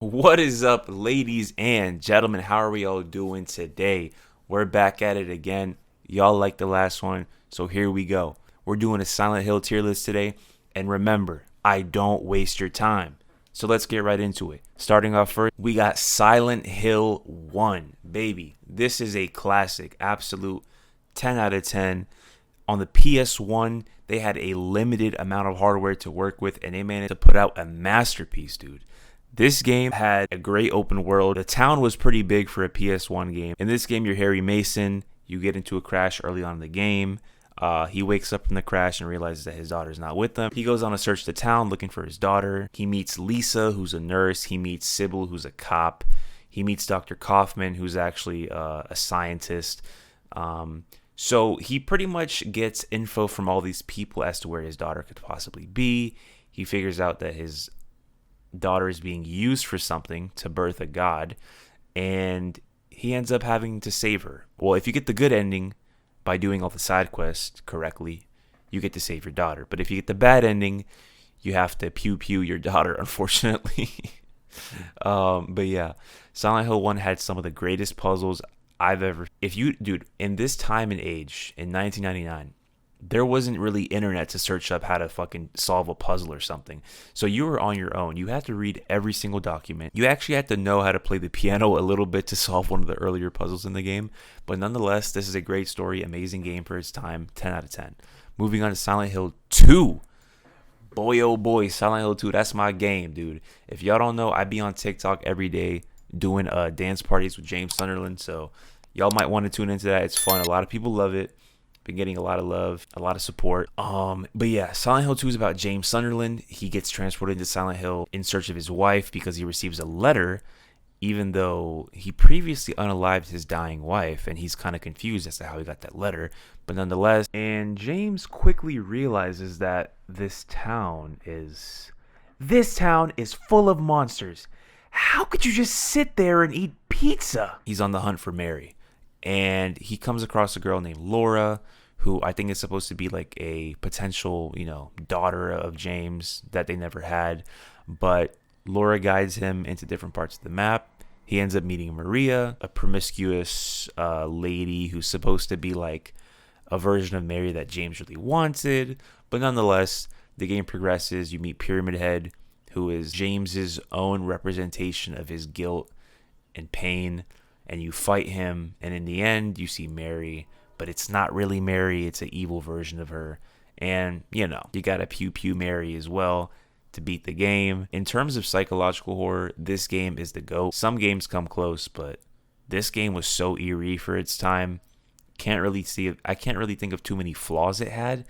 What is up, ladies and gentlemen? How are we all doing today? We're back at it again. Y'all like the last one, so here we go. We're doing a Silent Hill tier list today, and remember, I don't waste your time. So let's get right into it. Starting off first, we got Silent Hill 1. Baby, this is a classic, absolute 10 out of 10. On the PS1, they had a limited amount of hardware to work with, and they managed to put out a masterpiece, dude. This game had a great open world. The town was pretty big for a PS1 game. In this game, you're Harry Mason. You get into a crash early on in the game. He wakes up from the crash and realizes that his daughter's not with him. He goes on a search the town looking for his daughter. He meets Lisa, who's a nurse. He meets Sybil, who's a cop. He meets Dr. Kaufman, who's actually a scientist. So he pretty much gets info from all these people as to where his daughter could possibly be. He figures out that his daughter is being used for something to birth a god, and he ends up having to save her. Well, if you get the good ending by doing all the side quests correctly, you get to save your daughter. But if you get the bad ending, you have to pew pew your daughter, unfortunately. But yeah, Silent Hill 1 had some of the greatest puzzles I've ever. Dude, in this time and age, in 1999, there wasn't really internet to search up how to fucking solve a puzzle or something. So you were on your own. You had to read every single document. You actually had to know how to play the piano a little bit to solve one of the earlier puzzles in the game. But nonetheless, this is a great story, amazing game for its time, 10 out of 10. Moving on to Silent Hill 2. Boy, oh boy, Silent Hill 2, that's my game, dude. If y'all don't know, I be on TikTok every day doing dance parties with James Sunderland. So y'all might want to tune into that. It's fun. A lot of people love it. Been getting a lot of love, a lot of support. But yeah, Silent Hill 2 is about James Sunderland. He gets transported to Silent Hill in search of his wife because he receives a letter, even though he previously unalived his dying wife, and he's kind of confused as to how he got that letter. But nonetheless, and James quickly realizes that this town is full of monsters. How could you just sit there and eat pizza? He's on the hunt for Mary, and he comes across a girl named Laura, who I think is supposed to be like a potential, daughter of James that they never had. But Laura guides him into different parts of the map. He ends up meeting Maria, a promiscuous lady who's supposed to be like a version of Mary that James really wanted. But nonetheless, the game progresses. You meet Pyramid Head, who is James's own representation of his guilt and pain, and you fight him, and in the end, you see Mary, but it's not really Mary, it's an evil version of her, and, you gotta pew-pew Mary as well to beat the game. In terms of psychological horror, this game is the GOAT. Some games come close, but this game was so eerie for its time. I can't really think of too many flaws it had.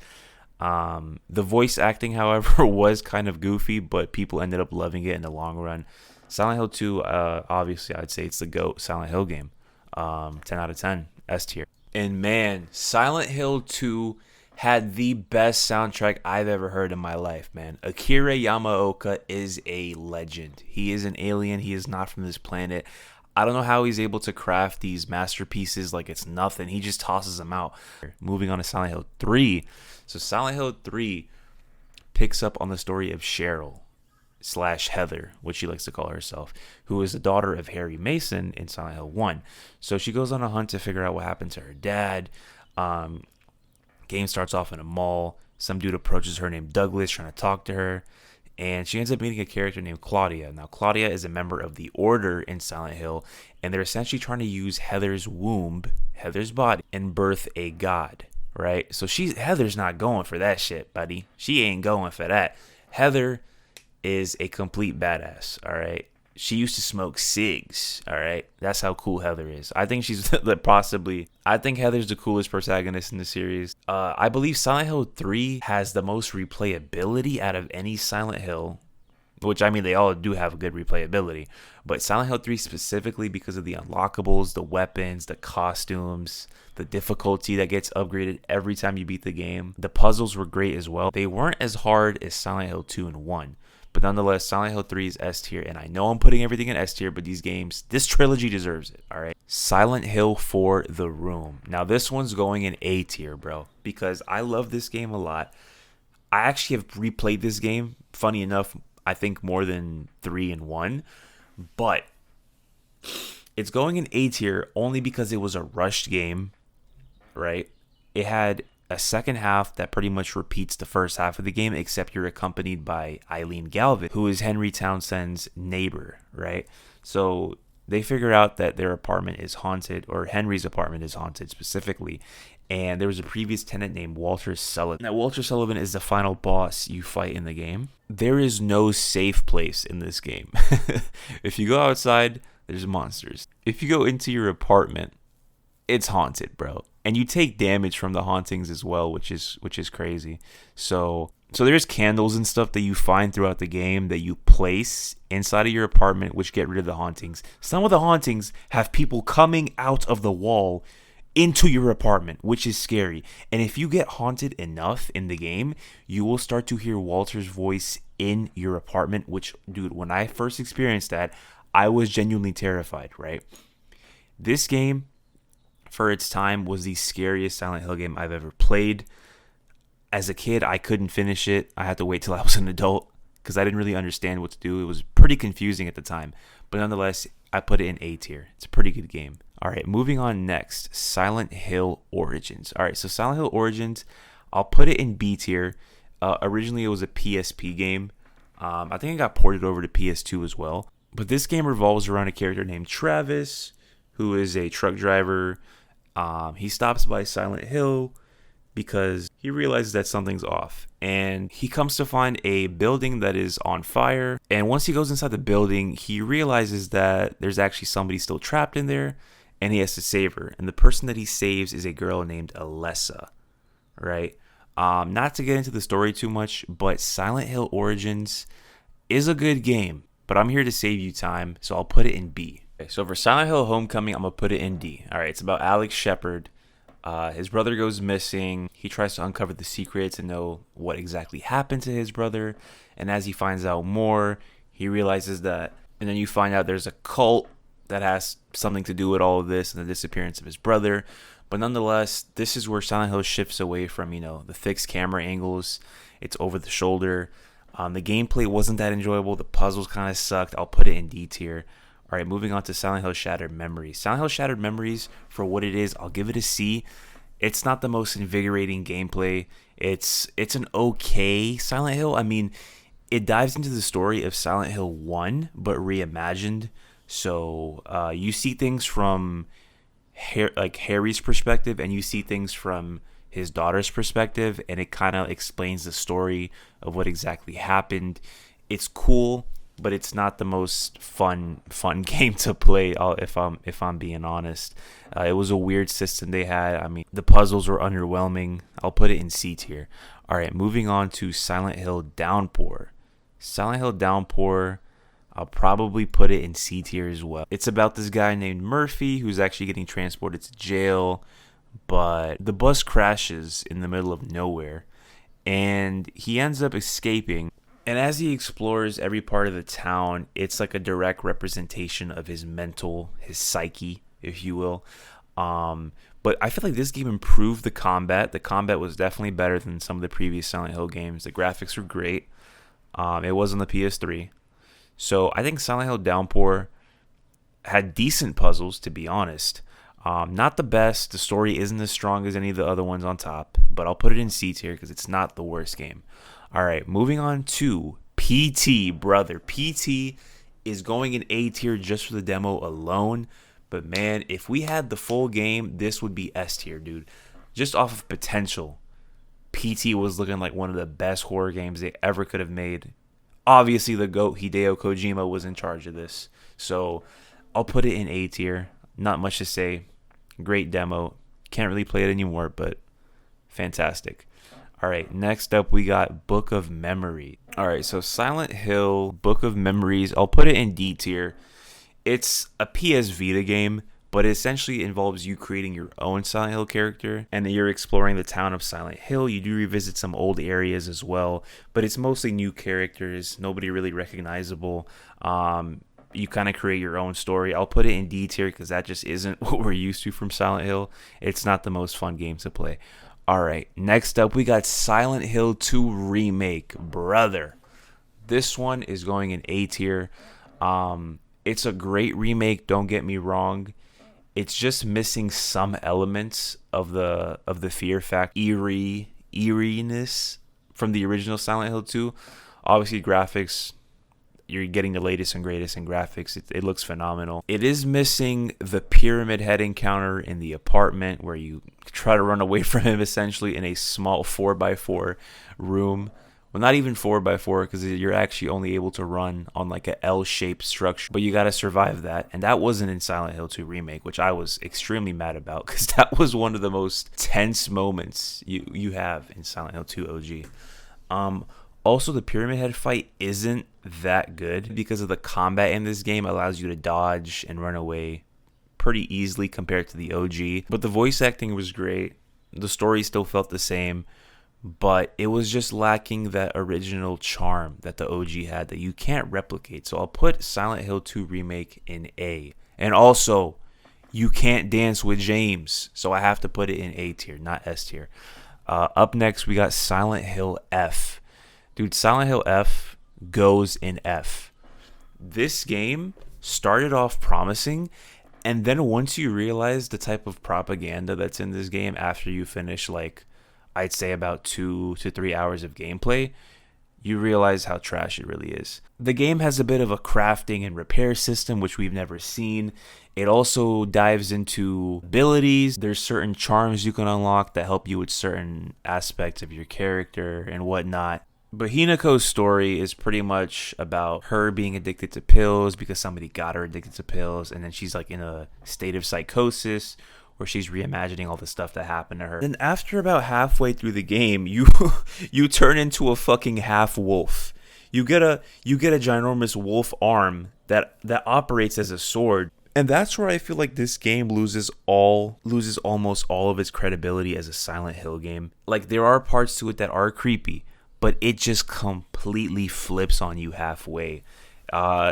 The voice acting, however, was kind of goofy, but people ended up loving it in the long run. Silent Hill 2, obviously, I'd say it's the GOAT Silent Hill game. 10 out of 10, S tier. And man, Silent Hill 2 had the best soundtrack I've ever heard in my life, man. Akira Yamaoka is a legend. He is an alien. He is not from this planet. I don't know how he's able to craft these masterpieces like it's nothing. He just tosses them out. Moving on to Silent Hill 3. So Silent Hill 3 picks up on the story of Cheryl / Heather, which she likes to call herself, who is the daughter of Harry Mason in Silent Hill 1. So she goes on a hunt to figure out what happened to her dad. Game starts off in a mall. Some dude approaches her named Douglas trying to talk to her, and she ends up meeting a character named Claudia. Now, Claudia is a member of the Order in Silent Hill, and they're essentially trying to use Heather's womb, Heather's body, and birth a god, right? So Heather's not going for that shit, buddy. She ain't going for that. Heather is a complete badass, all right? She used to smoke cigs, all right? That's how cool Heather is. I think I think Heather's the coolest protagonist in the series. I believe Silent Hill 3 has the most replayability out of any Silent Hill, which, I mean, they all do have good replayability. But Silent Hill 3 specifically because of the unlockables, the weapons, the costumes, the difficulty that gets upgraded every time you beat the game. The puzzles were great as well. They weren't as hard as Silent Hill 2 and 1. But nonetheless, Silent Hill 3 is S tier, and I know I'm putting everything in S tier, but this trilogy deserves it, all right? Silent Hill 4 The Room. Now, this one's going in A tier, bro, because I love this game a lot. I actually have replayed this game, funny enough, I think more than 3 and 1. but it's going in A tier only because it was a rushed game, right? It had a second half that pretty much repeats the first half of the game, except you're accompanied by Eileen Galvin, who is Henry Townsend's neighbor, right? So they figure out that their apartment is haunted, or Henry's apartment is haunted specifically. And there was a previous tenant named Walter Sullivan. Now, Walter Sullivan is the final boss you fight in the game. There is no safe place in this game. If you go outside, there's monsters. If you go into your apartment, it's haunted, bro. And you take damage from the hauntings as well, which is crazy. So there's candles and stuff that you find throughout the game that you place inside of your apartment, which get rid of the hauntings. Some of the hauntings have people coming out of the wall into your apartment, which is scary. And if you get haunted enough in the game, you will start to hear Walter's voice in your apartment, which, dude, when I first experienced that, I was genuinely terrified, right? This game, for its time, was the scariest Silent Hill game I've ever played. As a kid, I couldn't finish it. I had to wait till I was an adult because I didn't really understand what to do. It was pretty confusing at the time. But nonetheless, I put it in A tier. It's a pretty good game. All right, moving on next, Silent Hill Origins. All right, so Silent Hill Origins, I'll put it in B tier. Originally, it was a PSP game. I think it got ported over to PS2 as well. But this game revolves around a character named Travis, who is a truck driver. He stops by Silent Hill because he realizes that something's off. And he comes to find a building that is on fire. And once he goes inside the building, he realizes that there's actually somebody still trapped in there. And he has to save her. And the person that he saves is a girl named Alessa, right? Not to get into the story too much, but Silent Hill Origins is a good game. But I'm here to save you time, so I'll put it in B. Okay, so for Silent Hill Homecoming, I'm going to put it in D. All right, it's about Alex Shepard. His brother goes missing. He tries to uncover the secrets and know what exactly happened to his brother. And as he finds out more, he realizes that... And then you find out there's a cult that has something to do with all of this and the disappearance of his brother. But nonetheless, this is where Silent Hill shifts away from, the fixed camera angles. It's over the shoulder. The gameplay wasn't that enjoyable. The puzzles kind of sucked. I'll put it in D tier. All right, moving on to Silent Hill Shattered Memories. Silent Hill Shattered Memories, for what it is, I'll give it a C. It's not the most invigorating gameplay. It's an okay Silent Hill. I mean, it dives into the story of Silent Hill 1, but reimagined. So you see things from Harry's perspective, and you see things from his daughter's perspective, and it kind of explains the story of what exactly happened. It's cool, but it's not the most fun game to play. If I'm being honest, it was a weird system they had. I mean, the puzzles were underwhelming. I'll put it in C tier. All right, moving on to Silent Hill Downpour. Silent Hill Downpour, I'll probably put it in C tier as well. It's about this guy named Murphy who's actually getting transported to jail, but the bus crashes in the middle of nowhere, and he ends up escaping. And as he explores every part of the town, it's like a direct representation of his psyche, if you will. But I feel like this game improved the combat. The combat was definitely better than some of the previous Silent Hill games. The graphics were great. It was on the PS3. So I think Silent Hill Downpour had decent puzzles, to be honest. Not the best. The story isn't as strong as any of the other ones on top. But I'll put it in C tier because it's not the worst game. All right, moving on to PT, brother. PT is going in A tier just for the demo alone. But man, if we had the full game, this would be S tier, dude. Just off of potential, PT was looking like one of the best horror games they ever could have made. Obviously, the GOAT Hideo Kojima was in charge of this. So I'll put it in A tier. Not much to say. Great demo. Can't really play it anymore, but fantastic. All right, next up we got Book of Memory. All right, so Silent Hill Book of Memories, I'll put it in D tier. It's a PS Vita game, but it essentially involves you creating your own Silent Hill character, and then you're exploring the town of Silent Hill. You do revisit some old areas as well, but it's mostly new characters, nobody really recognizable. You kind of create your own story. I'll put it in D tier because that just isn't what we're used to from Silent Hill. It's not the most fun game to play. All right, next up we got Silent Hill 2 Remake, brother. This one is going in A tier. It's a great remake, don't get me wrong. It's just missing some elements of the fear factor, eeriness from the original Silent Hill 2. Obviously, graphics, you're getting the latest and greatest in graphics. It looks phenomenal. It is missing the Pyramid Head encounter in the apartment where you try to run away from him essentially in a small 4x4 room. Well, not even 4x4 because you're actually only able to run on like a L-shaped structure, but you got to survive that. And that wasn't in Silent Hill 2 Remake, which I was extremely mad about because that was one of the most tense moments you have in Silent Hill 2 OG. Also, the Pyramid Head fight isn't that good because of the combat in this game allows you to dodge and run away pretty easily compared to the OG. But the voice acting was great. The story still felt the same, but it was just lacking that original charm that the OG had that you can't replicate. So I'll put Silent Hill 2 Remake in A. And also, you can't dance with James, so I have to put it in A tier, not S tier. Up next, we got Silent Hill F. Dude, Silent Hill F goes in F. This game started off promising, and then once you realize the type of propaganda that's in this game after you finish, like, I'd say about 2 to 3 hours of gameplay, you realize how trash it really is. The game has a bit of a crafting and repair system, which we've never seen. It also dives into abilities. There's certain charms you can unlock that help you with certain aspects of your character and whatnot. But Hinako's story is pretty much about her being addicted to pills because somebody got her addicted to pills, and then she's like in a state of psychosis where she's reimagining all the stuff that happened to her. Then after about halfway through the game, you turn into a fucking half wolf. You get a ginormous wolf arm that operates as a sword. And that's where I feel like this game loses almost all of its credibility as a Silent Hill game. Like, there are parts to it that are creepy, but it just completely flips on you halfway.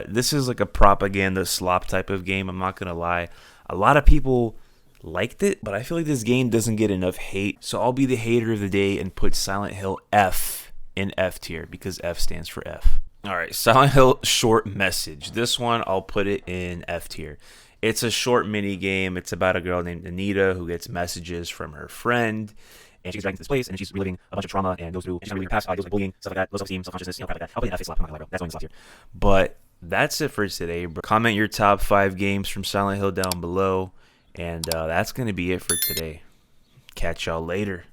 This is like a propaganda slop type of game, I'm not gonna lie. A lot of people liked it, but I feel like this game doesn't get enough hate. So I'll be the hater of the day and put Silent Hill F in F tier because F stands for F. Alright, Silent Hill Short Message. This one, I'll put it in F tier. It's a short mini game. It's about a girl named Anita who gets messages from her friend, and she's dragged to this place, and she's reliving a bunch of trauma, and goes through, she's reliving her past, goes like bullying, stuff like that, low self-esteem, self-consciousness, crap like that. I'll put an F slap, I'm not gonna lie, bro. That's only slap here. But that's it for today, bro. Comment your top 5 games from Silent Hill down below, and that's gonna be it for today. Catch y'all later.